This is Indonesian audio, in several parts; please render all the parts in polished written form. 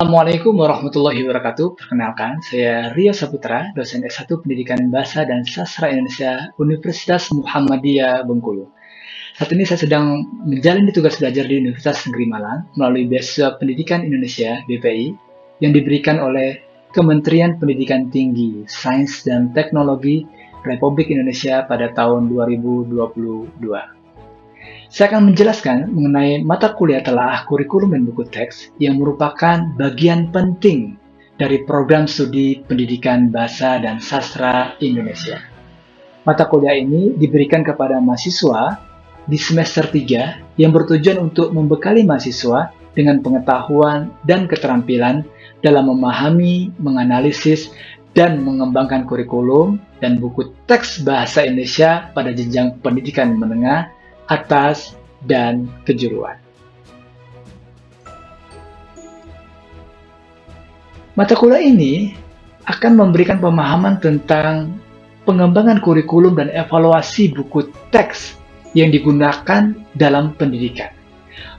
Assalamualaikum warahmatullahi wabarakatuh. Perkenalkan, saya Rio Saputra, dosen S1 Pendidikan Bahasa dan Sastra Indonesia Universitas Muhammadiyah Bengkulu. Saat ini saya sedang menjalani tugas belajar di Universitas Negeri Malang melalui Beasiswa Pendidikan Indonesia (BPI) yang diberikan oleh Kementerian Pendidikan Tinggi, Sains dan Teknologi Republik Indonesia pada tahun 2022. Saya akan menjelaskan mengenai mata kuliah telaah kurikulum dan buku teks yang merupakan bagian penting dari program studi pendidikan bahasa dan sastra Indonesia. Mata kuliah ini diberikan kepada mahasiswa di semester 3 yang bertujuan untuk membekali mahasiswa dengan pengetahuan dan keterampilan dalam memahami, menganalisis, dan mengembangkan kurikulum dan buku teks bahasa Indonesia pada jenjang pendidikan menengah, atas, dan kejuruan. Mata kuliah ini akan memberikan pemahaman tentang pengembangan kurikulum dan evaluasi buku teks yang digunakan dalam pendidikan.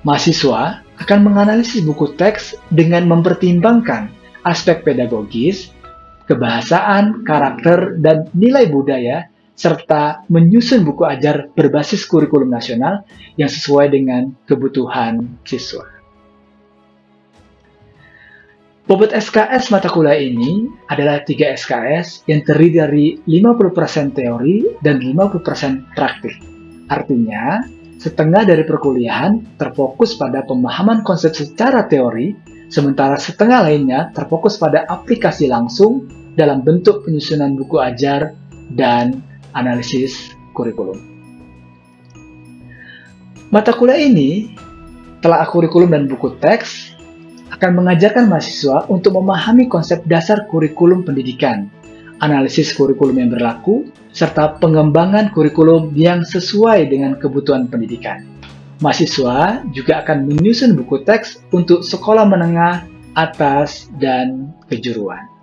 Mahasiswa akan menganalisis buku teks dengan mempertimbangkan aspek pedagogis, kebahasaan, karakter, dan nilai budaya, serta menyusun buku ajar berbasis kurikulum nasional yang sesuai dengan kebutuhan siswa. Bobot SKS mata kuliah ini adalah 3 SKS yang terdiri dari 50% teori dan 50% praktik. Artinya, setengah dari perkuliahan terfokus pada pemahaman konsep secara teori, sementara setengah lainnya terfokus pada aplikasi langsung dalam bentuk penyusunan buku ajar dan analisis kurikulum. Mata kuliah ini, telaah kurikulum dan buku teks, akan mengajarkan mahasiswa untuk memahami konsep dasar kurikulum pendidikan, analisis kurikulum yang berlaku, serta pengembangan kurikulum yang sesuai dengan kebutuhan pendidikan. Mahasiswa juga akan menyusun buku teks untuk sekolah menengah, atas, dan kejuruan.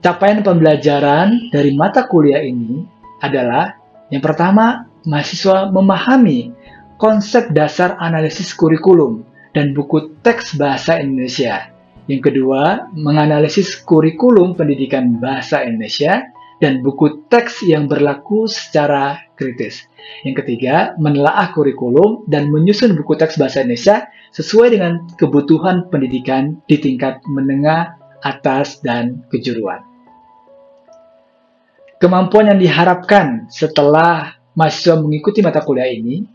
Capaian pembelajaran dari mata kuliah ini adalah, yang pertama, mahasiswa memahami konsep dasar analisis kurikulum dan buku teks bahasa Indonesia. Yang kedua, menganalisis kurikulum pendidikan bahasa Indonesia dan buku teks yang berlaku secara kritis. Yang ketiga, menelaah kurikulum dan menyusun buku teks bahasa Indonesia sesuai dengan kebutuhan pendidikan di tingkat menengah, atas, dan kejuruan. Kemampuan yang diharapkan setelah mahasiswa mengikuti mata kuliah ini,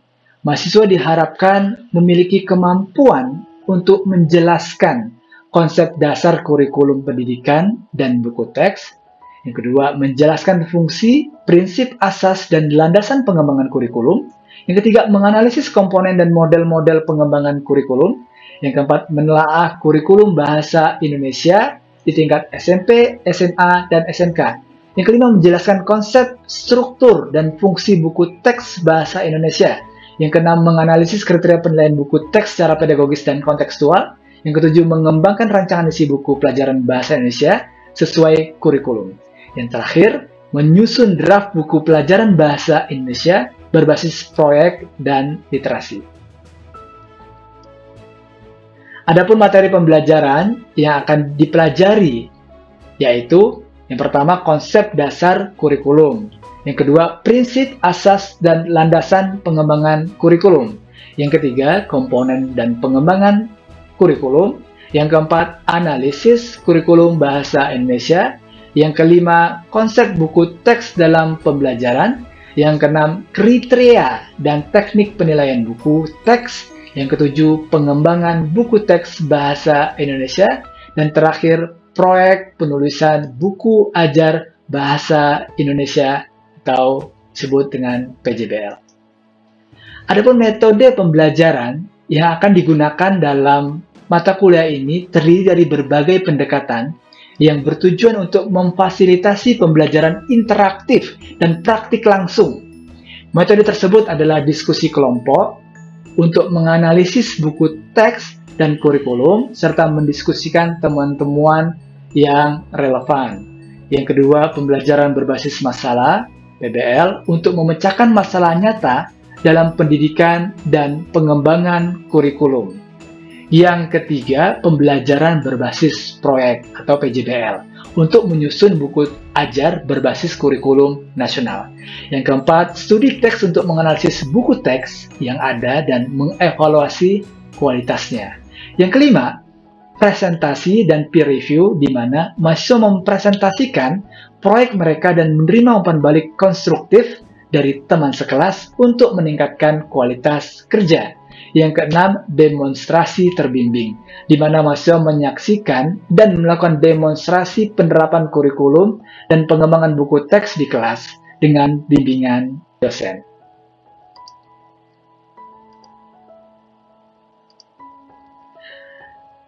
mahasiswa diharapkan memiliki kemampuan untuk menjelaskan konsep dasar kurikulum pendidikan dan buku teks. Yang kedua, menjelaskan fungsi, prinsip, asas, dan landasan pengembangan kurikulum. Yang ketiga, menganalisis komponen dan model-model pengembangan kurikulum. Yang keempat, menelaah kurikulum bahasa Indonesia di tingkat SMP, SMA, dan SMK. Yang kelima, menjelaskan konsep, struktur, dan fungsi buku teks bahasa Indonesia. Yang keenam, menganalisis kriteria penilaian buku teks secara pedagogis dan kontekstual. Yang ketujuh, mengembangkan rancangan isi buku pelajaran bahasa Indonesia sesuai kurikulum. Yang terakhir, menyusun draft buku pelajaran bahasa Indonesia berbasis proyek dan literasi. Adapun materi pembelajaran yang akan dipelajari yaitu yang pertama, konsep dasar kurikulum. Yang kedua, prinsip, asas, dan landasan pengembangan kurikulum. Yang ketiga, komponen dan pengembangan kurikulum. Yang keempat, analisis kurikulum bahasa Indonesia. Yang kelima, konsep buku teks dalam pembelajaran. Yang keenam, kriteria dan teknik penilaian buku teks. Yang ketujuh, pengembangan buku teks bahasa Indonesia. Dan terakhir, proyek penulisan buku ajar bahasa Indonesia atau disebut dengan PJBL. Adapun metode pembelajaran yang akan digunakan dalam mata kuliah ini terdiri dari berbagai pendekatan yang bertujuan untuk memfasilitasi pembelajaran interaktif dan praktik langsung. Metode tersebut adalah diskusi kelompok untuk menganalisis buku teks dan kurikulum serta mendiskusikan temuan-temuan yang relevan. Yang kedua, pembelajaran berbasis masalah (PBL) untuk memecahkan masalah nyata dalam pendidikan dan pengembangan kurikulum. Yang ketiga, pembelajaran berbasis proyek atau PJBL untuk menyusun buku ajar berbasis kurikulum nasional. Yang keempat, studi teks untuk menganalisis buku teks yang ada dan mengevaluasi kualitasnya. Yang kelima, presentasi dan peer review di mana mahasiswa mempresentasikan proyek mereka dan menerima umpan balik konstruktif dari teman sekelas untuk meningkatkan kualitas kerja. Yang keenam, demonstrasi terbimbing, di mana mahasiswa menyaksikan dan melakukan demonstrasi penerapan kurikulum dan pengembangan buku teks di kelas dengan bimbingan dosen.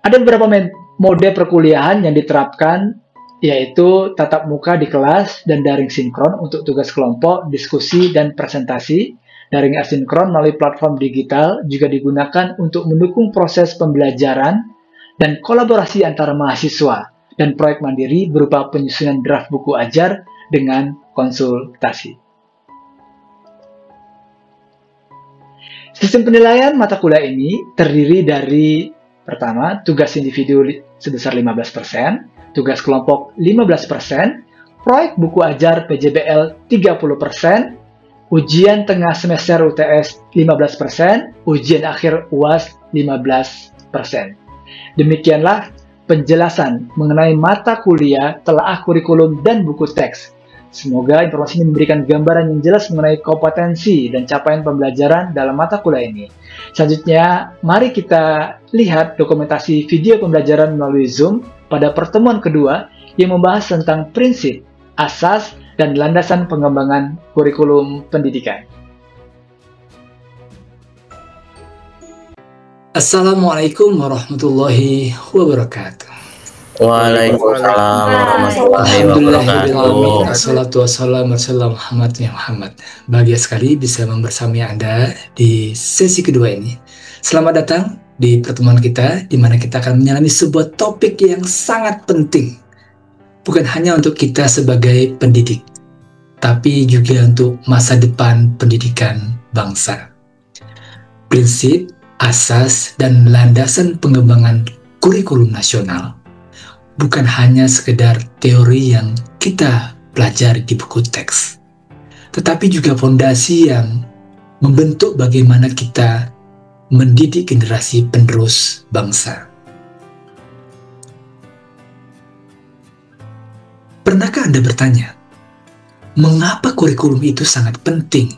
Ada beberapa mode perkuliahan yang diterapkan, yaitu tatap muka di kelas dan daring sinkron untuk tugas kelompok, diskusi, dan presentasi. Daring asinkron melalui platform digital juga digunakan untuk mendukung proses pembelajaran dan kolaborasi antara mahasiswa dan proyek mandiri berupa penyusunan draft buku ajar dengan konsultasi. Sistem penilaian mata kuliah ini terdiri dari pertama, tugas individu sebesar 15%, tugas kelompok 15%, proyek buku ajar PJBL 30%, ujian tengah semester UTS 15%, ujian akhir UAS 15%. Demikianlah penjelasan mengenai mata kuliah, telaah kurikulum, dan buku teks. Semoga informasi ini memberikan gambaran yang jelas mengenai kompetensi dan capaian pembelajaran dalam mata kuliah ini. Selanjutnya, mari kita lihat dokumentasi video pembelajaran melalui Zoom pada pertemuan kedua yang membahas tentang prinsip, asas, dan landasan pengembangan kurikulum pendidikan. Assalamualaikum warahmatullahi wabarakatuh. Waalaikumsalam warahmatullahi wabarakatuh. Assalatu wassalamu ala Muhammad. Bahagia sekali bisa membersamai Anda di sesi kedua ini. Selamat datang di pertemuan kita, di mana kita akan menyelami sebuah topik yang sangat penting. Bukan hanya untuk kita sebagai pendidik, tapi juga untuk masa depan pendidikan bangsa. Prinsip, asas, dan landasan pengembangan kurikulum nasional bukan hanya sekedar teori yang kita pelajari di buku teks, tetapi juga fondasi yang membentuk bagaimana kita mendidik generasi penerus bangsa. Pernahkah Anda bertanya, mengapa kurikulum itu sangat penting?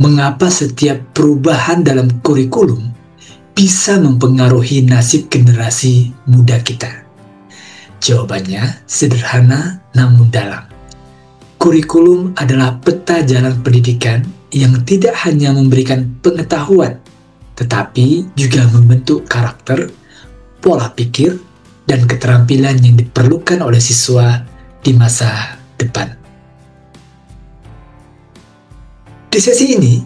Mengapa setiap perubahan dalam kurikulum bisa mempengaruhi nasib generasi muda kita? Jawabannya sederhana namun dalam. Kurikulum adalah peta jalan pendidikan yang tidak hanya memberikan pengetahuan, tetapi juga membentuk karakter, pola pikir, dan keterampilan yang diperlukan oleh siswa di masa depan. Di sesi ini,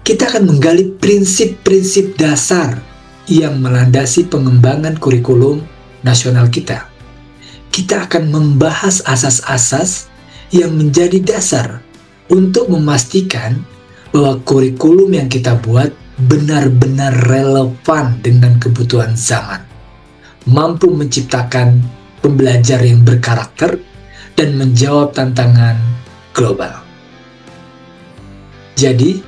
kita akan menggali prinsip-prinsip dasar yang melandasi pengembangan kurikulum nasional kita. Kita akan membahas asas-asas yang menjadi dasar untuk memastikan bahwa kurikulum yang kita buat benar-benar relevan dengan kebutuhan zaman, mampu menciptakan pembelajar yang berkarakter, dan menjawab tantangan global. Jadi,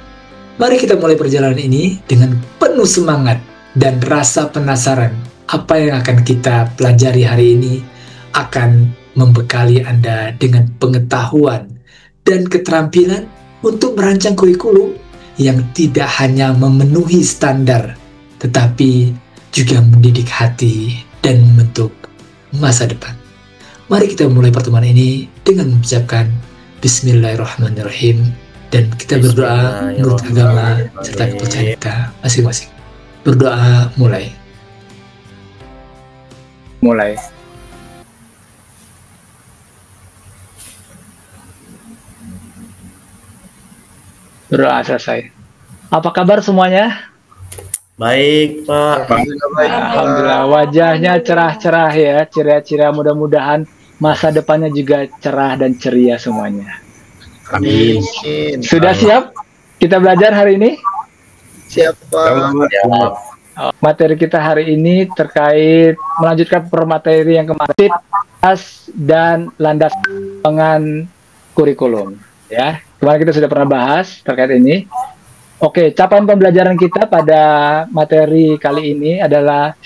mari kita mulai perjalanan ini dengan penuh semangat dan rasa penasaran apa yang akan kita pelajari hari ini akan membekali Anda dengan pengetahuan dan keterampilan untuk merancang kurikulum yang tidak hanya memenuhi standar, tetapi juga mendidik hati dan membentuk masa depan. Mari kita mulai pertemuan ini dengan mengucapkan Bismillahirrahmanirrahim, dan kita berdoa menurut agama serta kepercayaan kita masing-masing. Berdoa mulai. Berdoa selesai. Apa kabar semuanya? Baik, Pak. Alhamdulillah, wajahnya cerah-cerah ya, ceria-ceria. Mudah-mudahan masa depannya juga cerah dan ceria semuanya. Amin. Sudah siap kita belajar hari ini? Siap, Pak. Materi kita hari ini terkait melanjutkan materi yang kemarin, asas dan landasan pengembangan kurikulum. Ya, kemarin kita sudah pernah bahas terkait ini. Oke, capaian pembelajaran kita pada materi kali ini adalah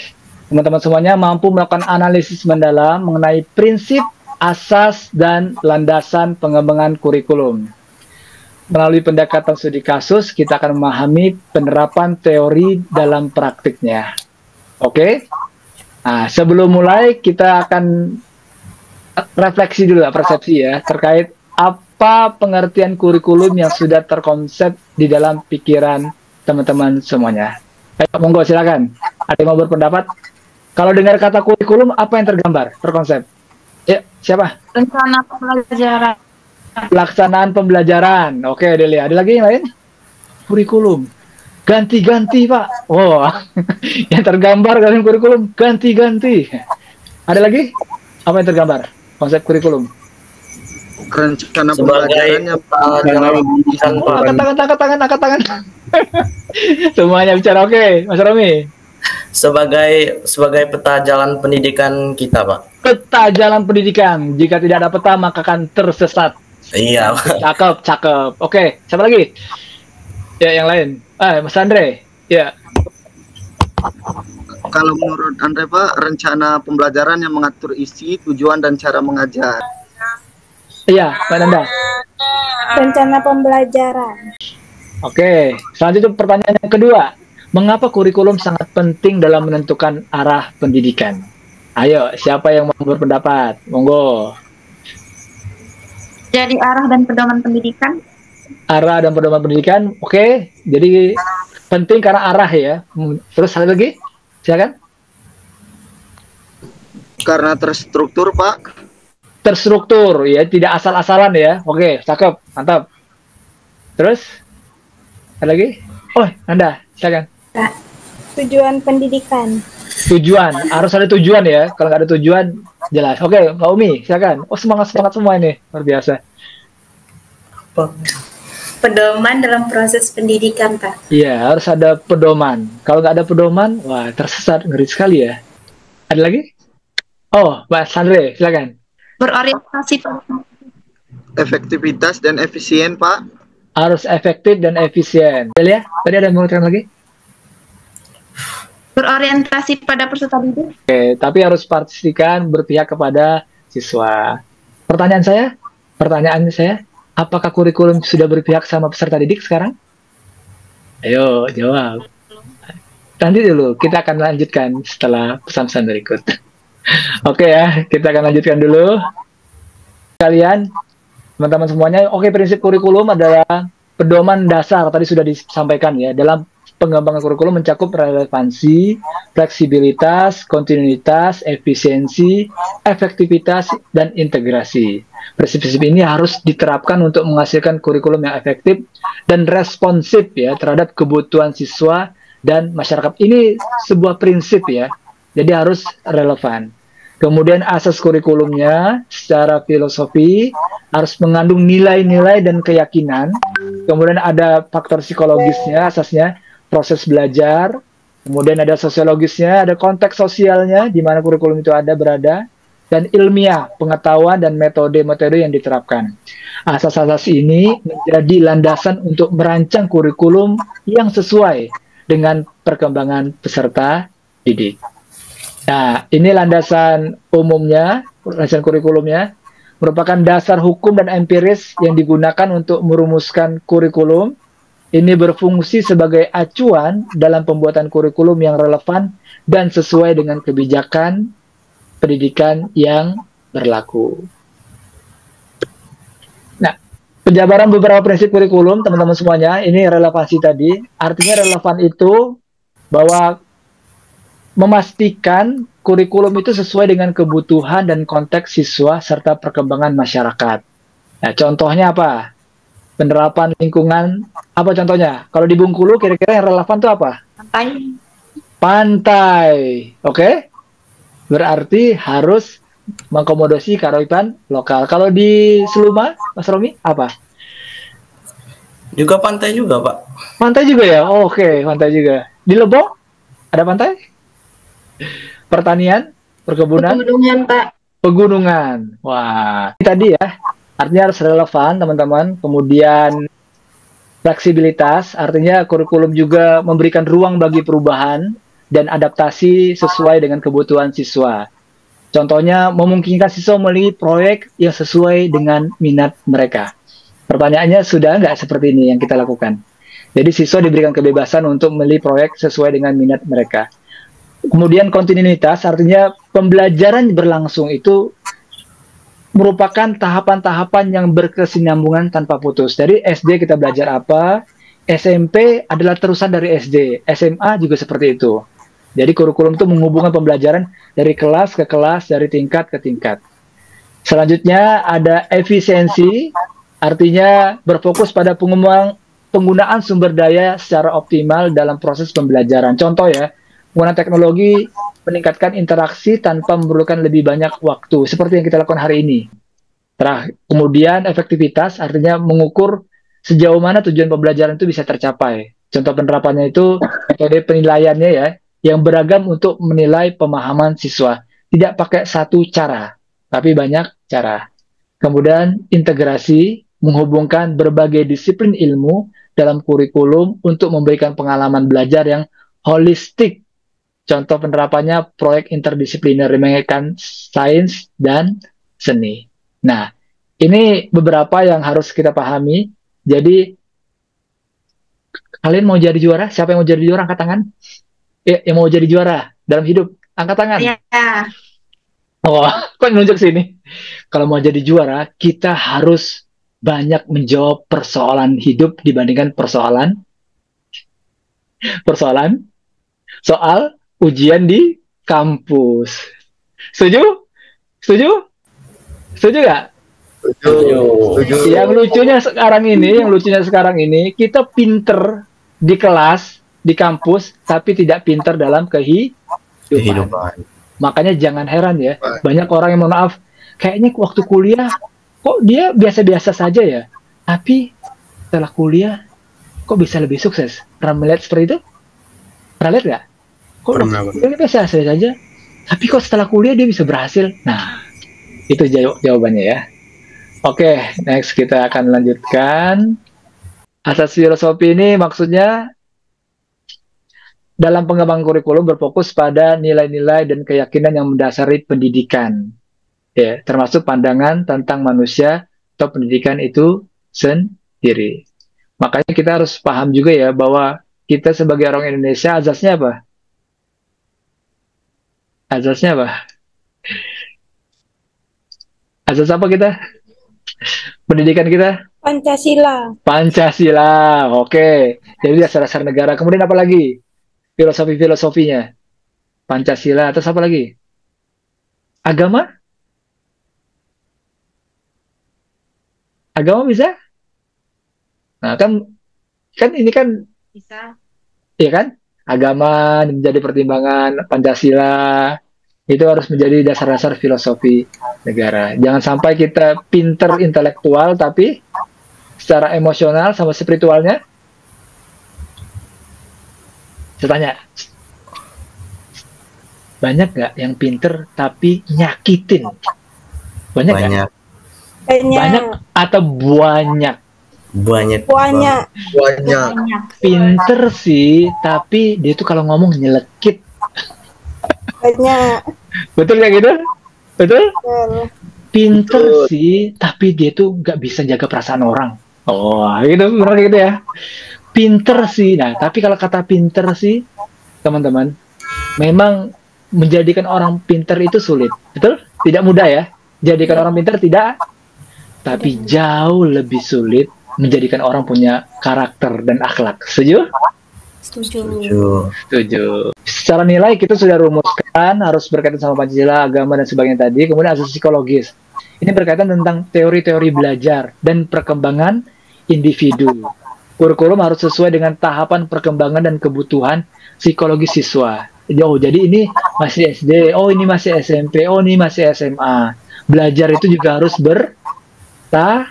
teman-teman semuanya mampu melakukan analisis mendalam mengenai prinsip, asas, dan landasan pengembangan kurikulum. Melalui pendekatan studi kasus, kita akan memahami penerapan teori dalam praktiknya. Oke? Nah, sebelum mulai, kita akan refleksi dulu, persepsi ya, terkait apa pengertian kurikulum yang sudah terkonsep di dalam pikiran teman-teman semuanya. Ayo, monggo silakan. Ada yang mau berpendapat? Kalau dengar kata kurikulum, apa yang tergambar, terkonsep? Ya, siapa? Rencana pembelajaran. Pelaksanaan pembelajaran. Oke, Delia. Ada lagi yang lain? Kurikulum. Ganti-ganti, Pak. Oh, yang tergambar dalam kurikulum, ganti-ganti. Ada lagi? Apa yang tergambar? Konsep kurikulum. Rencana pembelajarannya Angkat tangan. Semuanya bicara. Oke, Mas Romi. Sebagai peta jalan pendidikan kita, Pak. Peta jalan pendidikan. Jika tidak ada peta, maka akan tersesat. Iya, Pak. Cakep. Oke, siapa lagi? Ya, yang lain. Mas Andre. Ya. Kalau menurut Andre, Pak, rencana pembelajaran yang mengatur isi, tujuan, dan cara mengajar. Iya, Mbak Nanda. Rencana pembelajaran. Oke, selanjutnya pertanyaan yang kedua. Mengapa kurikulum sangat penting dalam menentukan arah pendidikan? Ayo, siapa yang mau berpendapat? Monggo. Jadi arah dan pedoman pendidikan. Arah dan pedoman pendidikan, oke. Jadi penting karena arah ya. Terus satu lagi, silakan. Karena terstruktur, Pak. Terstruktur, ya, tidak asal-asalan ya. Oke, cakep, mantap. Terus, ada lagi? Oh, Anda, silakan. Tujuan pendidikan. Tujuan, harus ada tujuan ya. Kalau nggak ada tujuan, jelas. Oke, Mbak Umi, silakan. Oh, semangat semua ini, luar biasa. Pedoman dalam proses pendidikan, Pak. Iya, harus ada pedoman. Kalau nggak ada pedoman, wah tersesat, ngeri sekali ya. Ada lagi? Oh, Mbak Sandre, silakan. Berorientasi pada Efektivitas dan efisien, Pak. Harus efektif dan efisien. Delia, tadi ada yang mau mengatakan lagi? berorientasi pada peserta didik. Oke, tapi harus pastikan berpihak kepada siswa. Pertanyaan saya, apakah kurikulum sudah berpihak sama peserta didik sekarang? Ayo, jawab. Nanti dulu, kita akan lanjutkan setelah pesan-pesan berikut. Oke ya, kita akan lanjutkan dulu. Kalian, teman-teman semuanya, oke, prinsip kurikulum adalah pedoman dasar, tadi sudah disampaikan ya, dalam pengembangan kurikulum mencakup relevansi, fleksibilitas, kontinuitas, efisiensi, efektivitas, dan integrasi. Prinsip-prinsip ini harus diterapkan untuk menghasilkan kurikulum yang efektif dan responsif ya terhadap kebutuhan siswa dan masyarakat. Ini sebuah prinsip ya, jadi harus relevan. Kemudian asas kurikulumnya secara filosofi harus mengandung nilai-nilai dan keyakinan. Kemudian ada faktor psikologisnya, asasnya proses belajar. Kemudian ada sosiologisnya, ada konteks sosialnya di mana kurikulum itu berada. Dan ilmiah, pengetahuan dan metode-metode yang diterapkan. Asas-asas ini menjadi landasan untuk merancang kurikulum yang sesuai dengan perkembangan peserta didik. Nah, ini landasan umumnya, landasan kurikulumnya, merupakan dasar hukum dan empiris yang digunakan untuk merumuskan kurikulum. Ini berfungsi sebagai acuan dalam pembuatan kurikulum yang relevan dan sesuai dengan kebijakan pendidikan yang berlaku. Nah, penjabaran beberapa prinsip kurikulum, teman-teman semuanya, ini relevansi tadi. Artinya relevan itu bahwa memastikan kurikulum itu sesuai dengan kebutuhan dan konteks siswa serta perkembangan masyarakat. Nah, contohnya apa? Penerapan lingkungan, apa contohnya? Kalau di Bengkulu, kira-kira yang relevan itu apa? Pantai. Oke? Berarti harus mengakomodasi kearifan lokal. Kalau di Seluma, Mas Romi, apa? Juga pantai juga, Pak. Pantai juga ya? Oh, oke, pantai juga. Di Lebong? Ada pantai? Pertanian? Perkebunan? Pegunungan, Pak. Pegunungan. Wah, ini tadi ya. Artinya harus relevan, teman-teman. Kemudian fleksibilitas, artinya kurikulum juga memberikan ruang bagi perubahan dan adaptasi sesuai dengan kebutuhan siswa. Contohnya, memungkinkan siswa memilih proyek yang sesuai dengan minat mereka. Pertanyaannya, sudah nggak seperti ini yang kita lakukan? Jadi siswa diberikan kebebasan untuk memilih proyek sesuai dengan minat mereka. Kemudian kontinuitas, artinya pembelajaran berlangsung itu merupakan tahapan-tahapan yang berkesinambungan tanpa putus. Dari SD kita belajar apa, SMP adalah terusan dari SD, SMA juga seperti itu. Jadi kurikulum itu menghubungkan pembelajaran dari kelas ke kelas, dari tingkat ke tingkat. Selanjutnya ada efisiensi, artinya berfokus pada penggunaan sumber daya secara optimal dalam proses pembelajaran. Contoh ya, penggunaan teknologi meningkatkan interaksi tanpa memerlukan lebih banyak waktu, seperti yang kita lakukan hari ini. Kemudian efektivitas, artinya mengukur sejauh mana tujuan pembelajaran itu bisa tercapai. Contoh penerapannya itu metode penilaiannya ya, yang beragam untuk menilai pemahaman siswa. Tidak pakai satu cara, tapi banyak cara. Kemudian integrasi, menghubungkan berbagai disiplin ilmu dalam kurikulum untuk memberikan pengalaman belajar yang holistik. Contoh penerapannya proyek interdisipliner mengaitkan sains dan seni. Nah, ini beberapa yang harus kita pahami. Jadi, kalian mau jadi juara? Siapa yang mau jadi juara? Angkat tangan. Yang mau jadi juara dalam hidup, angkat tangan. Ya. Oh, kok nunjuk sini? Kalau mau jadi juara, kita harus banyak menjawab persoalan hidup dibandingkan persoalan soal ujian di kampus. Setuju? Setuju? Setuju nggak? Setuju. Yang lucunya sekarang ini, kita pinter di kelas, di kampus, tapi tidak pinter dalam kehidupan. Makanya jangan heran ya, banyak orang yang mohon maaf, kayaknya waktu kuliah, kok dia biasa-biasa saja ya, tapi setelah kuliah, kok bisa lebih sukses? Pernah melihat seperti itu? Pernah lihat nggak? Kok dia biasa saja, tapi kok setelah kuliah dia bisa berhasil? Nah, itu jawabannya ya. Oke, next kita akan lanjutkan. Asas filosofi ini maksudnya dalam pengembangan kurikulum berfokus pada nilai-nilai dan keyakinan yang mendasari pendidikan. Ya, termasuk pandangan tentang manusia atau pendidikan itu sendiri. Makanya kita harus paham juga ya bahwa kita sebagai orang Indonesia azasnya apa? Azasnya apa? Azas apa kita? Pendidikan kita? Pancasila. Pancasila, oke. Jadi dasar-dasar negara. Kemudian apa lagi? Filosofinya. Pancasila, terus apa lagi? Agama? Agama bisa? Nah, kan ini kan Bisa. iya kan? Agama menjadi pertimbangan, Pancasila itu harus menjadi dasar-dasar filosofi negara. Jangan sampai kita pinter intelektual tapi secara emosional sama spiritualnya. Saya tanya, banyak nggak yang pinter tapi nyakitin? Banyak nggak? Banyak atau banyak? Banyak. Pinter sih, tapi dia tuh kalau ngomong nyelekit. Banyak. Betul kayak gitu? Betul? Pinter Betul. sih, tapi dia tuh nggak bisa jaga perasaan orang. Oh, gitu, benar gitu ya. Pinter sih, nah tapi kalau kata pinter sih, teman-teman, memang menjadikan orang pinter itu sulit, betul? Tidak mudah ya. Jadikan orang pinter tidak, tapi jauh lebih sulit menjadikan orang punya karakter dan akhlak. Setuju? Setuju. Secara nilai kita sudah rumuskan harus berkaitan sama Pancasila, agama dan sebagainya tadi. Kemudian asas psikologis. Ini berkaitan tentang teori-teori belajar dan perkembangan individu. Kurikulum harus sesuai dengan tahapan perkembangan dan kebutuhan psikologi siswa. Oh, jadi ini masih SD, oh ini masih SMP, oh ini masih SMA. Belajar itu juga harus bertahap.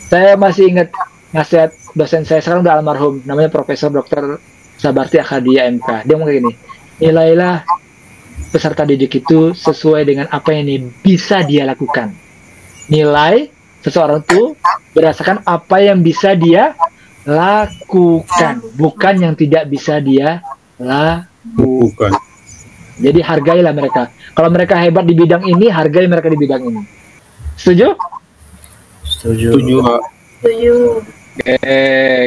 Saya masih ingat nasihat dosen saya sekarang udah almarhum, namanya Profesor Dr. Sabarti Akhadia MK. Dia ngomong kayak gini, nilailah peserta didik itu sesuai dengan apa yang bisa dia lakukan. Nilai seseorang itu berdasarkan apa yang bisa dia lakukan, bukan yang tidak bisa dia lakukan. Jadi hargailah mereka. Kalau mereka hebat di bidang ini, hargai mereka di bidang ini. Setuju? Setuju. Setuju.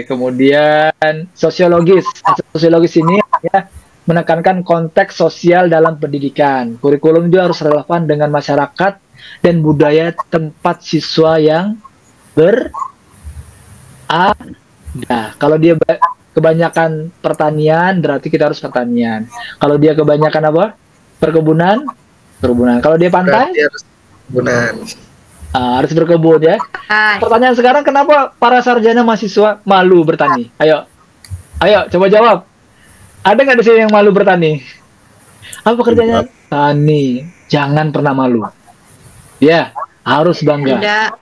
Kemudian sosiologis. Sosiologis ini ya menekankan konteks sosial dalam pendidikan. Kurikulum itu harus relevan dengan masyarakat dan budaya tempat siswa yang berada. Kalau dia kebanyakan pertanian, berarti kita harus pertanian. Kalau dia kebanyakan apa? Perkebunan. Kalau dia pantai, Berarti harus perkebunan. harus berkebun ya. Pertanyaan sekarang, kenapa para sarjana mahasiswa malu bertani? Ayo, coba jawab. Ada nggak di sini yang malu bertani? Apa pekerjaannya? Tani. Jangan pernah malu. Ya, harus bangga.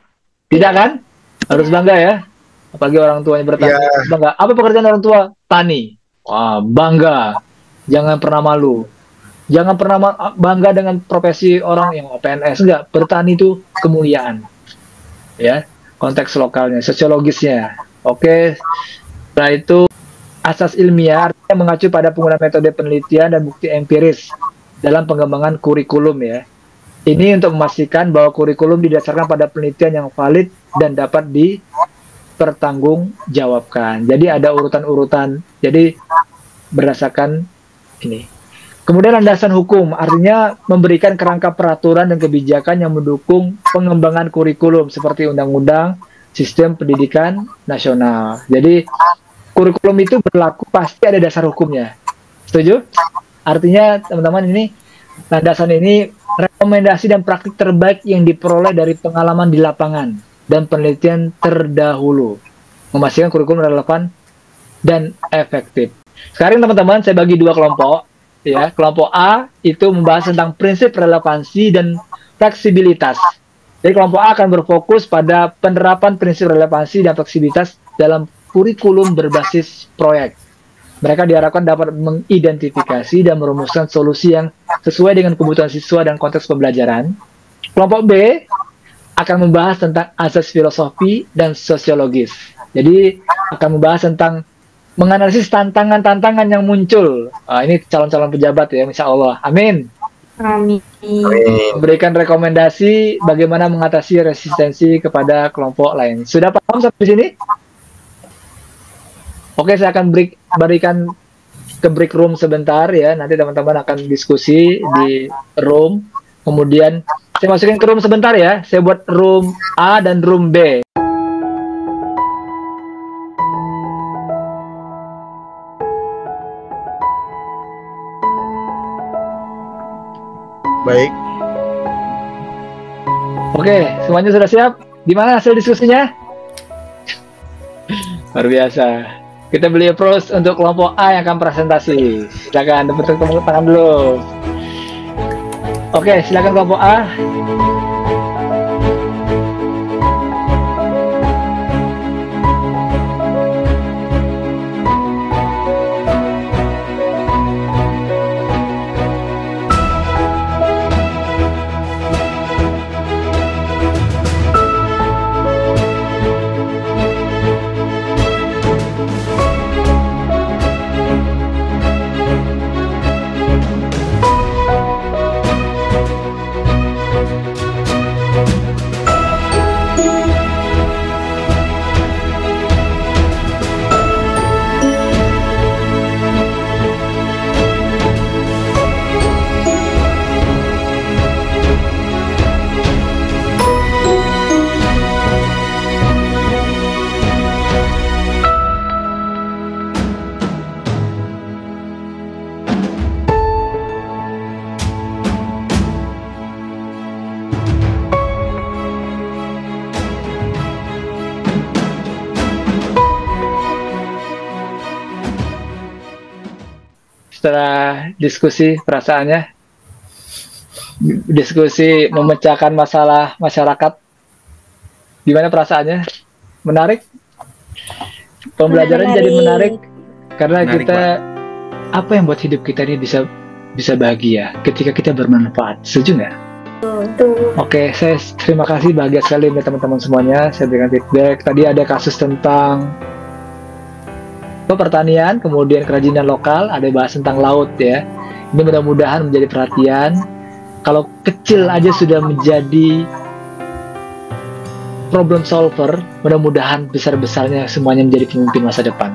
Tidak kan? Harus bangga ya. Apalagi orang tuanya bertani. Harus bangga. Apa pekerjaan orang tua? Tani. Wah, bangga. Jangan pernah malu. Jangan pernah bangga dengan profesi orang yang PNS. Enggak, bertani itu kemuliaan. Ya, konteks lokalnya, sosiologisnya. Oke. Setelah itu asas ilmiah artinya mengacu pada penggunaan metode penelitian dan bukti empiris dalam pengembangan kurikulum ya. Ini untuk memastikan bahwa kurikulum didasarkan pada penelitian yang valid dan dapat dipertanggungjawabkan. Jadi ada urutan-urutan. Jadi berdasarkan ini. Kemudian landasan hukum, artinya memberikan kerangka peraturan dan kebijakan yang mendukung pengembangan kurikulum seperti undang-undang, sistem pendidikan nasional. Jadi kurikulum itu berlaku pasti ada dasar hukumnya. Setuju? Artinya teman-teman ini landasan ini rekomendasi dan praktik terbaik yang diperoleh dari pengalaman di lapangan dan penelitian terdahulu. Memastikan kurikulum relevan dan efektif. Sekarang teman-teman saya bagi dua kelompok. Ya, kelompok A itu membahas tentang prinsip relevansi dan fleksibilitas. Jadi kelompok A akan berfokus pada penerapan prinsip relevansi dan fleksibilitas dalam kurikulum berbasis proyek. Mereka diharapkan dapat mengidentifikasi dan merumuskan solusi yang sesuai dengan kebutuhan siswa dan konteks pembelajaran. Kelompok B akan membahas tentang asas filosofi dan sosiologis. Jadi akan membahas tentang menganalisis tantangan-tantangan yang muncul. Ini calon-calon pejabat ya, insya Allah. Amin. Amin. Memberikan rekomendasi bagaimana mengatasi resistensi kepada kelompok lain. Sudah paham sampai sini? Oke, saya akan berikan ke break room sebentar ya. Nanti teman-teman akan diskusi di room. Kemudian saya masukin ke room sebentar ya. Saya buat room A dan room B. Baik. Oke, semuanya sudah siap? Gimana hasil diskusinya? Luar biasa. Kita beli approach untuk kelompok A yang akan presentasi. Silakan, tepuk tangan dulu. Oke, silakan kelompok A. Setelah diskusi perasaannya, diskusi memecahkan masalah masyarakat, gimana perasaannya? Menarik? Pembelajaran jadi menarik karena Menarik, kita apa yang buat hidup kita ini bisa bahagia ketika kita bermanfaat. Setuju nggak? Tuh. Oke, saya terima kasih, bahagia sekali nih teman-teman semuanya. Saya berikan feedback. Tadi ada kasus tentang pertanian, kemudian kerajinan lokal, ada bahas tentang laut ya. Ini mudah-mudahan menjadi perhatian. Kalau kecil aja sudah menjadi problem solver, mudah-mudahan besar-besarnya semuanya menjadi pemimpin masa depan.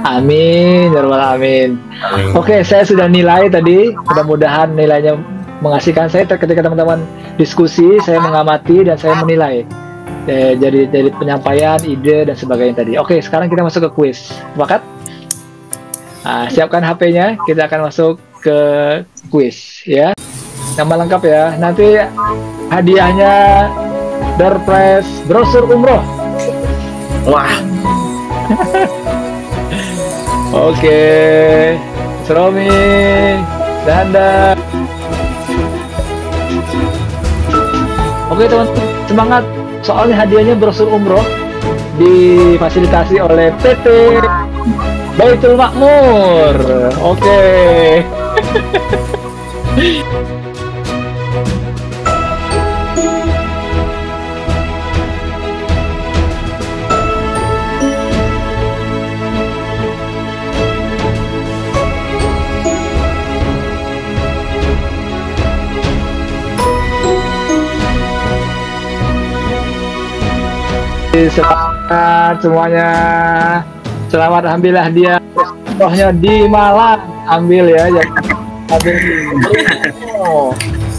Amin, ya rabbal alamin. Oke, saya sudah nilai tadi. Mudah-mudahan nilainya mengasihkan. Saya ketika teman-teman diskusi, saya mengamati dan saya menilai dari penyampaian ide dan sebagainya tadi. Oke, sekarang kita masuk ke kuis. Sepakat? Nah, siapkan HP-nya, kita akan masuk ke kuis ya. Nama lengkap ya. Nanti hadiahnya door prize brosur umroh. Wah, Oke, Romi, Danda. Oke teman-teman, semangat. Soalnya hadiahnya brosur umroh difasilitasi oleh PT Baitul Makmur. Oke. Semangat semuanya. Selamat ambil hadiah. Rohnya di Malang. Ambil ya. Ambil. Oh.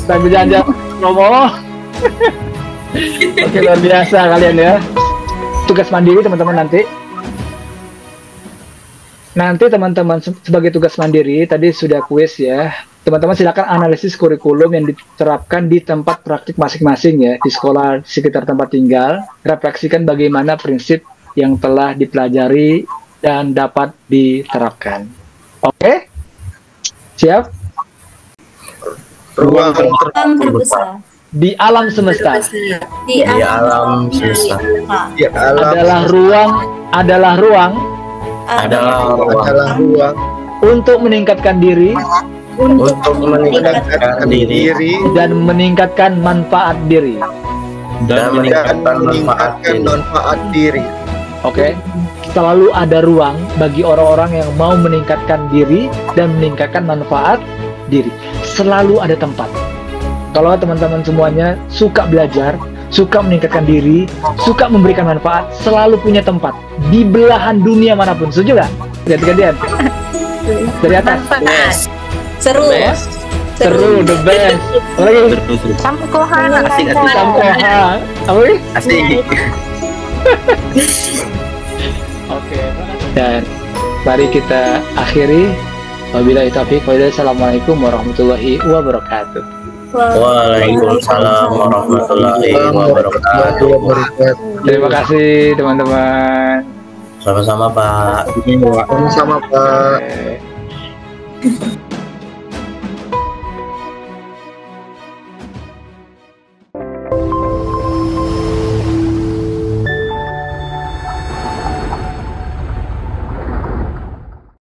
Sambil jalan-jalan promo. Oke, luar biasa kalian ya. Tugas mandiri teman-teman nanti. Nanti teman-teman sebagai tugas mandiri tadi sudah kuis ya. Teman-teman silakan analisis kurikulum yang diterapkan di tempat praktik masing-masing ya, di sekolah sekitar tempat tinggal. Refleksikan bagaimana prinsip yang telah dipelajari dan dapat diterapkan. Oke? Siap? Ruang Terbesar. Di alam semesta Di alam semesta di alam adalah ruang adalah ruang untuk meningkatkan diri untuk meningkatkan diri dan meningkatkan manfaat diri. dan meningkatkan manfaat diri. Oke, selalu ada ruang bagi orang-orang yang mau meningkatkan diri dan meningkatkan manfaat diri. Selalu ada tempat. Kalau teman-teman semuanya suka belajar, suka meningkatkan diri, suka memberikan manfaat, selalu punya tempat di belahan dunia manapun. Setuju nggak? Ganti-gantian. Dari atas. Yes. Seru. Seru, the best. Apa lagi? Samkohan. Asik. Samkoha. Apa lagi? Asik. Oke, dan mari kita akhiri. Wabillahi taufiq walhidayah. Assalamualaikum warahmatullahi wabarakatuh. Waalaikumsalam warahmatullahi wabarakatuh. Terima kasih teman-teman. Sama-sama Pak. Sama-sama Pak. Oke.